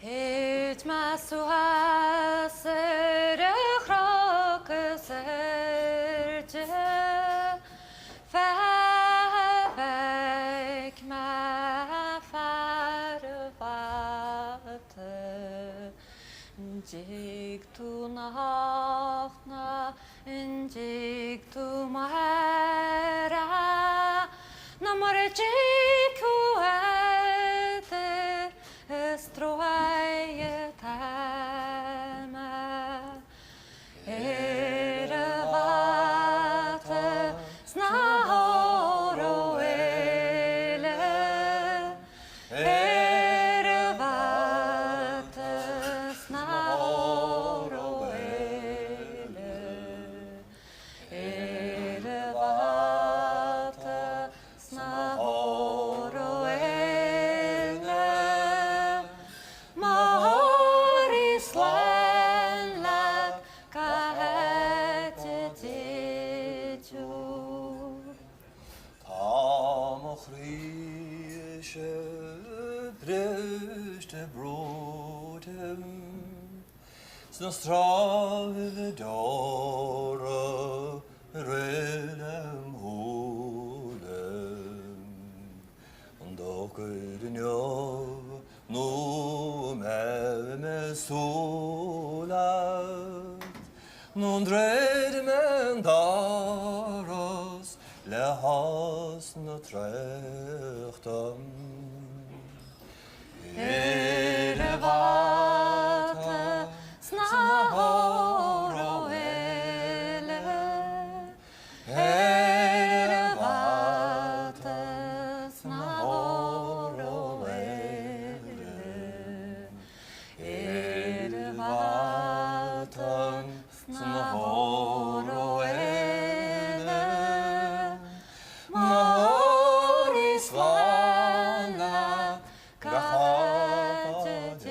Het masuasere krokesertje, verwek me verwachte. Jig tu nachtna, jig tu mera, namore jig uete, stroje tama. Erevate snahoro ele, erevate snahoro ele, erevate snahoro ele, Mahoris lenlat kahetetitu. Tamachrische brüste brotem, snostrave dora relem holem, und auch den Jov no me solat, non dred men daros le has no trechtam. Erevate snahoro ele, erevate snahoro ele, erevate snahoro ele, Mahoris lenlat kahetetitu.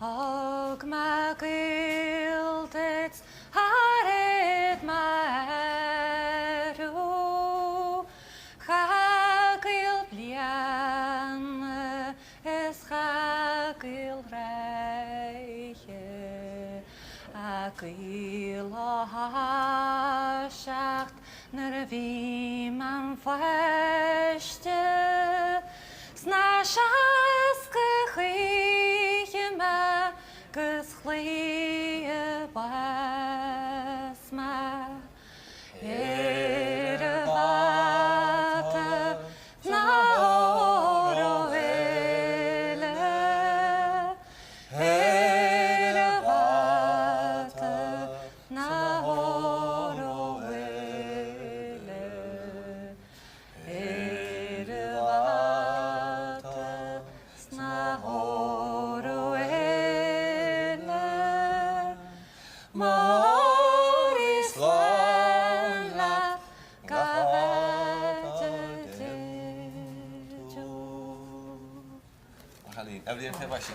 Og magiltets haret maeru, chagil blian es chagil reiche, agil o hashacht ner vi man feste, snashas gechime geschlie basma. Erevate snahoro ele, erevate snahoro ele, erevate snahoro ele, Mahoris lenlat kahetetitu. Halin, evliya tebaşın.